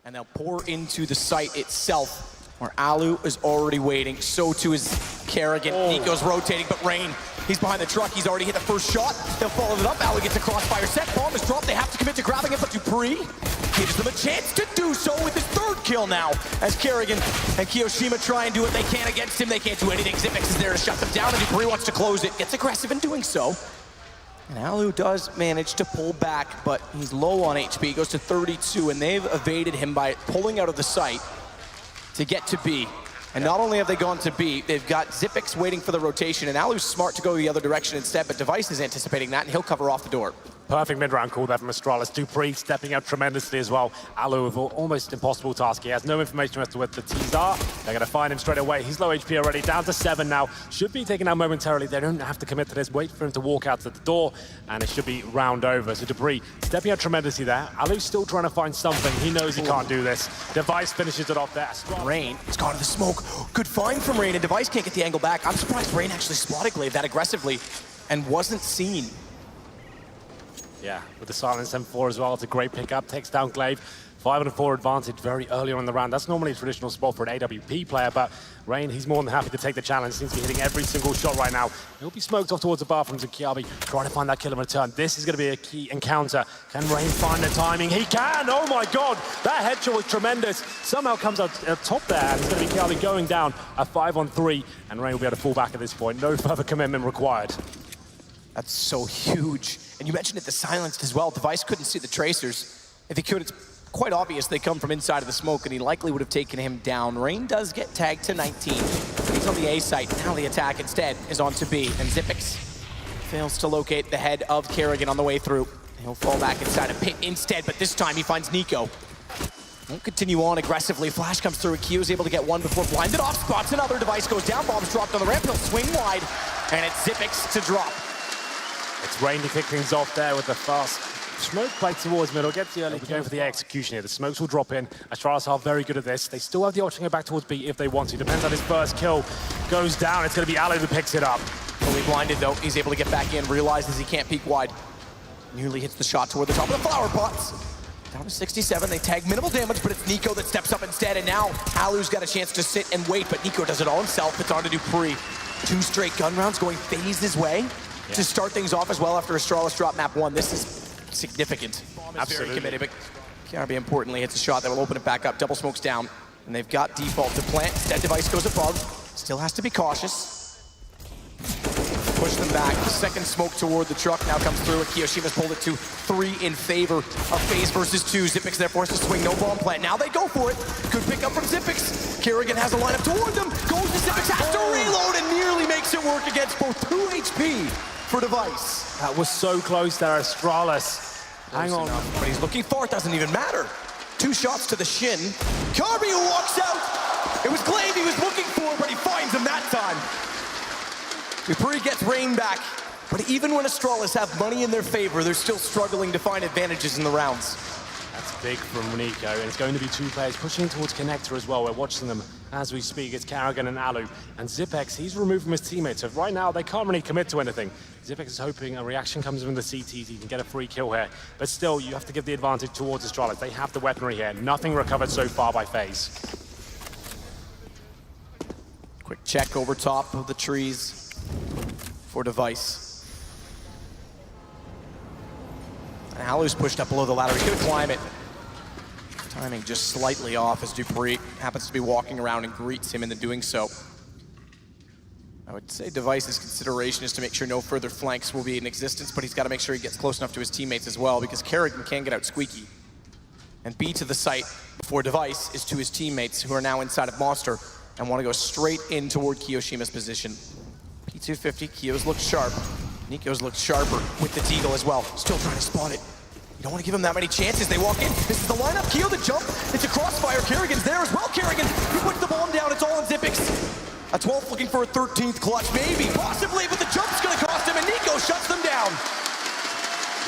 and they'll pour into the site itself, where Alu is already waiting. So too is Kerrigan. Nico's rotating, but Rain, he's behind the truck. He's already hit the first shot. They'll follow it up. Alu gets a crossfire set. Bomb is dropped. They have to commit to grabbing it, but Dupree gives them a chance to do so with his third kill now, as Kerrigan and Kiyoshima try and do what they can against him. They can't do anything. Xipix is there to shut them down, and Dupree wants to close it. Gets aggressive in doing so. And Alu does manage to pull back, but he's low on HP, goes to 32, and they've evaded him by pulling out of the site to get to B. And not only have they gone to B, they've got Xipix waiting for the rotation, and Alu's smart to go the other direction instead, but Device is anticipating that, and he'll cover off the door. Perfect mid-round call there from Astralis. Dupree stepping up tremendously as well. Alu with an almost impossible task. He has no information as to what the T's are. They're going to find him straight away. He's low HP already, down to 7 now. Should be taken out momentarily. They don't have to commit to this. Wait for him to walk out to the door, and it should be round over. So Dupree stepping up tremendously there. Alu's still trying to find something. He knows he can't do this. Device finishes it off there. Rain has gone to the smoke. Good find from Rain, and Device can't get the angle back. I'm surprised Rain actually spotted Glaive that aggressively and wasn't seen. Yeah, with the silence M4 as well, it's a great pickup, takes down Glaive. 5-4 advantage very early on in the round. That's normally a traditional spot for an AWP player, but Rain, he's more than happy to take the challenge. Seems to be hitting every single shot right now. He'll be smoked off towards the bathrooms, and Kiabi trying to find that kill in return. This is going to be a key encounter. Can Rain find the timing? He can! Oh my god! That headshot was tremendous. Somehow comes out top there, and it's going to be Kiabi going down a 5-on-3, and Rain will be able to fall back at this point. No further commitment required. That's so huge. And you mentioned it, the silenced as well. Device couldn't see the tracers. If he could, it's quite obvious they come from inside of the smoke, and he likely would have taken him down. Rain does get tagged to 19. He's on the A site. Now the attack instead is on to B, and Xipix fails to locate the head of Kerrigan on the way through. He'll fall back inside a pit instead, but this time he finds Nico. Won't continue on aggressively. Flash comes through, and Kyo's able to get one before blinded off. Spots another. Device goes down. Bomb's dropped on the ramp. He'll swing wide, and it's Xipix to drop. It's Rain to kick things off there with the fast smoke play towards middle. Gets the early going for the execution here. The smokes will drop in. Astralis are very good at this. They still have the option to go back towards B if they want to. Depends on his first kill goes down. It's going to be Alu who picks it up. Fully blinded though. He's able to get back in. Realizes he can't peek wide. Nearly hits the shot toward the top of the flower pots. Down to 67. They tag minimal damage, but it's Nico that steps up instead. And now Alu's got a chance to sit and wait, but Nico does it all himself. It's on to Dupree. 2 straight gun rounds going Faze his way. To start things off as well after Astralis drop map 1. This is significant. Absolutely. Very committed, but KRB importantly hits a shot that will open it back up. Double smokes down, and they've got default to plant. Instead, Device goes above. Still has to be cautious. Push them back. Second smoke toward the truck now comes through, and Kiyoshima's pulled it to 3 in favor of Faze versus 2. Xipix there forced to swing, no bomb plant. Now they go for it. Good pick up from Xipix. Kerrigan has a lineup toward them. Goes to Xipix, has to reload, and nearly makes it work against both 2 HP. For Device. That was so close there, Astralis. Hang on. But he's looking for it, doesn't even matter. 2 shots to the shin. Kirby who walks out. It was Glaive he was looking for, but he finds him that time. Dupree gets Rain back. But even when Astralis have money in their favor, they're still struggling to find advantages in the rounds. That's big from Nico, and it's going to be 2 players pushing towards Connector as well. We're watching them as we speak. It's Kerrigan and Alu. And Xipix, he's removed from his teammates. So right now, they can't really commit to anything. Xipix is hoping a reaction comes from the CTs. He can get a free kill here. But still, you have to give the advantage towards Astralis. They have the weaponry here. Nothing recovered so far by Faze. Quick check over top of the trees for Device. And Alu's pushed up below the ladder. He's going to climb it. Timing just slightly off as Dupree happens to be walking around and greets him into doing so. I would say Device's consideration is to make sure no further flanks will be in existence, but he's got to make sure he gets close enough to his teammates as well, because Kerrigan can get out squeaky. And B to the site before Device is to his teammates, who are now inside of Monster and want to go straight in toward Kiyoshima's position. P250, Kiyo's looked sharp. Nico's looked sharper with the Deagle as well. Still trying to spot it. You don't want to give him that many chances. They walk in. This is the lineup. Kiyo the jump. It's a crossfire. Kerrigan's there as well. Kerrigan, he puts the bomb down. It's all on Xipix. A 12th looking for a 13th clutch. Maybe, possibly, but the jump's going to cost him, and Nico shuts them down.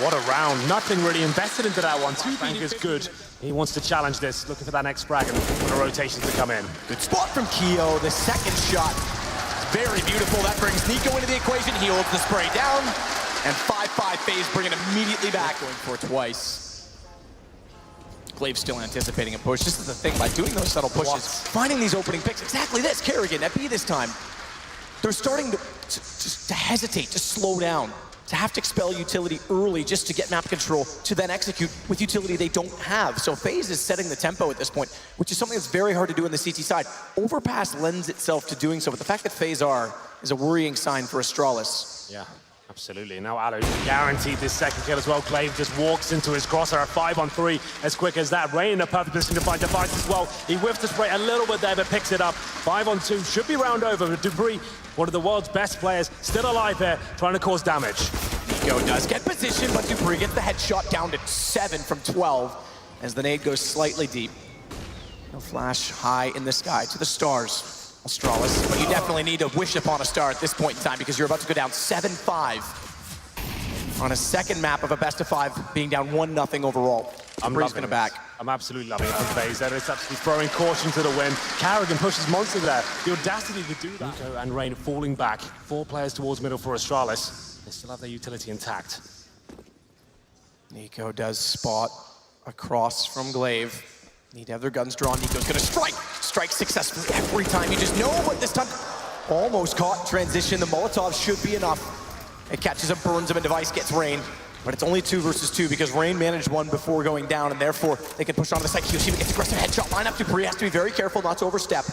What a round. Nothing really invested into that one. 2 flankers good. He wants to challenge this, looking for that next frag and for the rotations to come in. Good spot from Kiyo. The second shot. Very beautiful. That brings Nico into the equation. He holds the spray down. And 5-5 Faze bringing immediately back. Going for it twice. Glaive's still anticipating a push. This is the thing, by doing those subtle pushes, finding these opening picks, exactly this, Kerrigan at B this time. They're starting to hesitate, to slow down, to have to expel utility early just to get map control, to then execute with utility they don't have. So Faze is setting the tempo at this point, which is something that's very hard to do on the CT side. Overpass lends itself to doing so, but the fact that Faze are is a worrying sign for Astralis. Yeah, absolutely. Now Aloe guaranteed this second kill as well. Glaive just walks into his crosshair, 5-on-3 as quick as that. Rain in a perfect position to find Device as well. He whiffs the spray a little bit there, but picks it up. 5-on-2, should be round over, but Debris, one of the world's best players, still alive here, trying to cause damage. Nico does get position, but Dupree gets the headshot down to 7 from 12 as the nade goes slightly deep. No flash high in the sky to the stars. Astralis, but you definitely need to wish upon a star at this point in time because you're about to go down 7-5 on a second map of a best-of-5, being down 1-0 overall. I'm going to back. I'm absolutely loving it from Faze. That is absolutely throwing caution to the wind. Kerrigan pushes Monster there. The audacity to do that. Nico and Rain falling back. 4 players towards middle for Astralis. They still have their utility intact. Nico does spot across from Glaive. Need to have their guns drawn. Nico's gonna strike! Strike successfully every time. You just know, but this time almost caught transition. The Molotov should be enough. It catches him, burns him, and Device gets Rain. But it's only 2 versus 2 because Rain managed one before going down, and therefore they can push onto the side. Kiyoshima gets aggressive headshot lineup. Dupree has to be very careful not to overstep.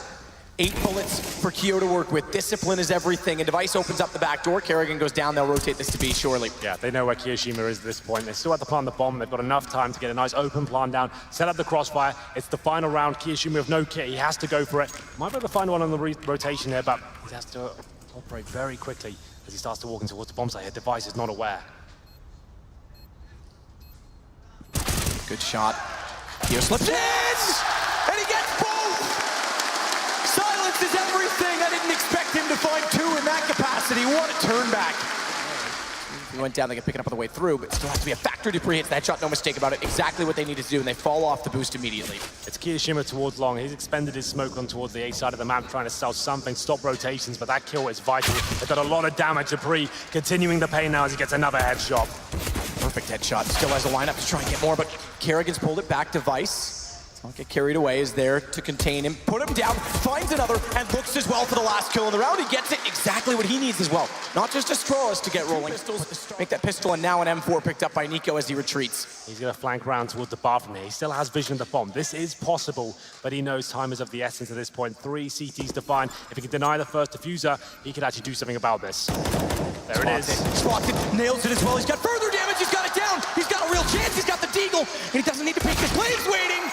8 bullets for Kyo to work with. Discipline is everything, and Device opens up the back door. Kerrigan goes down. They'll rotate this to B shortly. Yeah, they know where Kiyoshima is at this point. They still have to plant the bomb. They've got enough time to get a nice open plan down, set up the crossfire. It's the final round. Kiyoshima with no kit. He has to go for it. Might be able to find one on the rotation here, but he has to operate very quickly as he starts to walk towards the bomb site here. Device is not aware. Good shot. Kyo slips in! And he gets both! Silence is everything. I didn't expect him to find 2 in that capacity. What a turn back. If he went down, they can pick it up on the way through, but still has to be a factor. Dupree hits that shot, no mistake about it. Exactly what they needed to do, and they fall off the boost immediately. It's Kiyoshima towards long. He's expended his smoke on towards the A side of the map, trying to sell something, stop rotations, but that kill is vital. They've done a lot of damage. Dupree continuing the pain now as he gets another headshot. Perfect headshot. Still has a lineup to try and get more, but Kerrigan's pulled it back. Device. Don't get carried away, is there to contain him, put him down, finds another, and looks as well for the last kill in the round. He gets it exactly what he needs as well. Not just Astralis to get rolling. Make that pistol, and now an M4 picked up by Nico as he retreats. He's going to flank round towards the bathroom here. He still has vision of the bomb. This is possible, but he knows time is of the essence at this point. 3 CTs to find. If he can deny the first diffuser, he could actually do something about this. There it is. Spots it, nails it as well. He's got further damage, he's got it down. He's got a real chance, he's got the deagle, and he doesn't need to peek. His Glaive's waiting.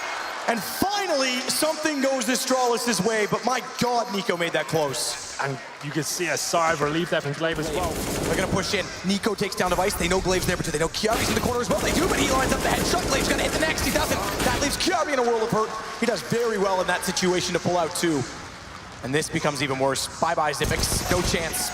And finally, something goes Astralis' way, but my God, Nico made that close. And you can see a sigh of relief there from Glaive as well. They're gonna push in. Nico takes down Device. They know Glaive's there, but do they know Kiarbi's in the corner as well? They do, but he lines up the headshot. Glaive's gonna hit the next. He doesn't. That leaves Kiarbi in a world of hurt. He does very well in that situation to pull out 2. And this becomes even worse. Bye-bye, Zippix. No chance.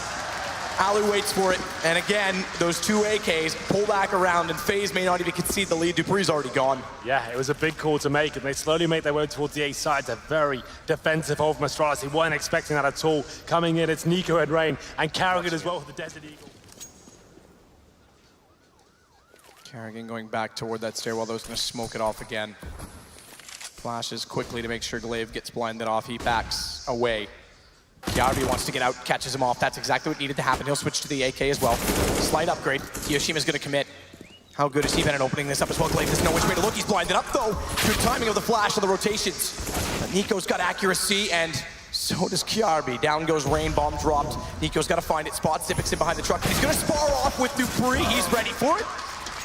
Alu waits for it, and again, those 2 AKs pull back around, and Faze may not even concede the lead. Dupree's already gone. Yeah, it was a big call to make, and they slowly make their way towards the A side. They're very defensive over Astralis. They weren't expecting that at all. Coming in, it's Nico and Rain, and Kerrigan as well with the Desert Eagle. Kerrigan going back toward that stairwell, though, is going to smoke it off again. Flashes quickly to make sure Glaive gets blinded off. He backs away. Kiarbi wants to get out, catches him off. That's exactly what needed to happen. He'll switch to the AK as well. Slight upgrade. Kiyoshima's going to commit. How good has he been at opening this up as well? Glaive doesn't know which way to look. He's blinded up, though. Good timing of the flash and the rotations. But Nico's got accuracy, and so does Kiarbi. Down goes Rain, bomb dropped. Nico's got to find it. Spot Zippix in behind the truck. He's going to spar off with Dupree. He's ready for it.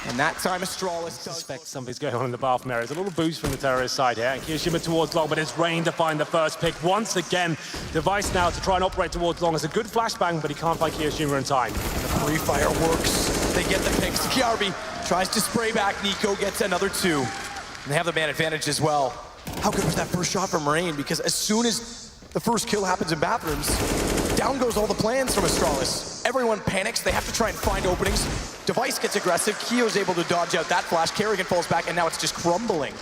And that time Astralis does. Suspect something's going on in the bathroom area. There's a little boost from the terrorist side here. And Kiyoshima towards long, but it's Rain to find the first pick. Once again, Device now to try and operate towards long. It's a good flashbang, but he can't find Kiyoshima in time. The free fire works. They get the picks. Kiarbi tries to spray back. Nico gets another 2. And they have the man advantage as well. How good was that first shot from Rain? Because as soon as the first kill happens in bathrooms, down goes all the plans from Astralis. Everyone panics. They have to try and find openings. Device gets aggressive. Kyo's able to dodge out that flash. Kerrigan falls back, and now it's just crumbling.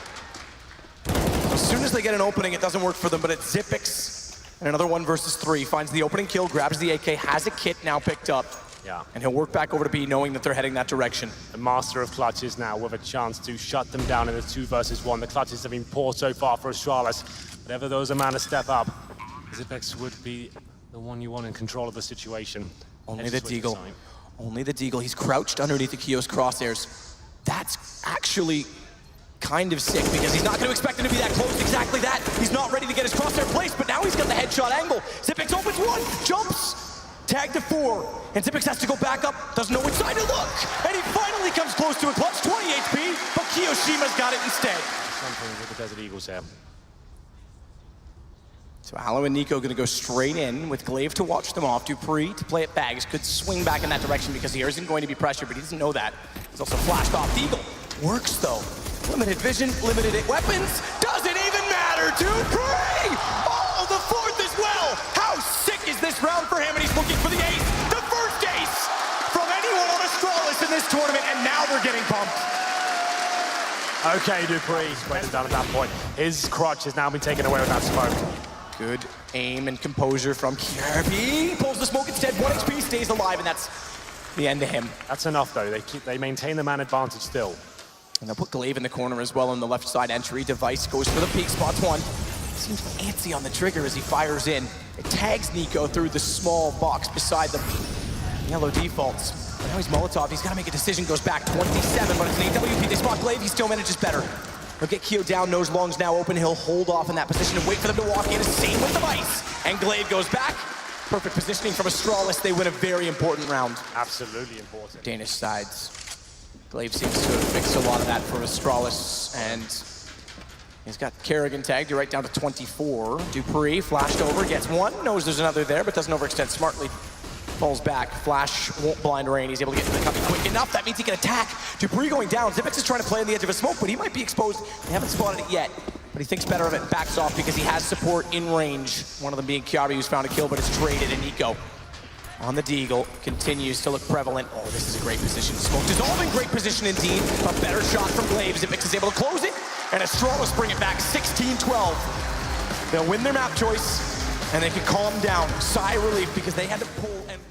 As soon as they get an opening, it doesn't work for them, but it's Zippix. And another 1 versus 3. Finds the opening kill, grabs the AK, has a kit now picked up. Yeah. And he'll work back over to B knowing that they're heading that direction. The master of clutches now with a chance to shut them down in the 2 versus 1. The clutches have been poor so far for Astralis. Whatever those amount to step up, Zipex would be the one you want in control of the situation. Only the Deagle. Only the Deagle. He's crouched underneath the Kio's crosshairs. That's actually kind of sick because he's not going to expect him to be that close. Exactly that. He's not ready to get his crosshair placed, but now he's got the headshot angle. Zipex opens 1, jumps, tag to 4, and Zipex has to go back up, doesn't know which side to look, and he finally comes close to a clutch, 20 HP, but Kiyoshima's got it instead. Something with the Desert Eagles here. So Aloe and Nico going to go straight in with Glaive to watch them off. Dupree to play it bags. Could swing back in that direction because he isn't going to be pressured, but he doesn't know that. He's also flashed off. Deagle works though. Limited vision, limited weapons. Doesn't even matter. Dupree! Oh, the 4th as well. How sick is this round for him? And he's looking for the ace. The first ace from anyone on Astralis in this tournament, and now they're getting pumped. Okay, Dupree sprayed him down at that point. His crotch has now been taken away with that smoke. Good aim and composure from Kirby. Pulls the smoke instead. 1 HP, stays alive, and that's the end to him. That's enough, though. They maintain the man advantage still. And they'll put Glaive in the corner as well on the left side entry. Device goes for the peak, spots 1. Seems antsy on the trigger as he fires in. It tags Nico through the small box beside the yellow defaults. But now he's Molotov. He's got to make a decision. Goes back 27, but it's an AWP. They spot Glaive. He still manages better. He'll get Keo down, nose longs now open. He'll hold off in that position and wait for them to walk in. Same with Device. And Glaive goes back. Perfect positioning from Astralis. They win a very important round. Absolutely important. Danish sides. Glaive seems to have fixed a lot of that for Astralis, and he's got Kerrigan tagged right down to 24. Dupree flashed over, gets 1, knows there's another there, but doesn't overextend smartly. Falls back, flash won't blind Rain. He's able to get to the cubby quick enough. That means he can attack. Dupree going down. Zipex is trying to play on the edge of a smoke, but he might be exposed. They haven't spotted it yet, but he thinks better of it and backs off because he has support in range. One of them being Kiabi, who's found a kill, but it's traded, and Nico on the Deagle continues to look prevalent. Oh, this is a great position. Smoke dissolving, great position indeed. A better shot from Glaive. Zipex is able to close it, and Astralis bring it back 16-12. They'll win their map choice, and they can calm down. Sigh relief because they had to pull and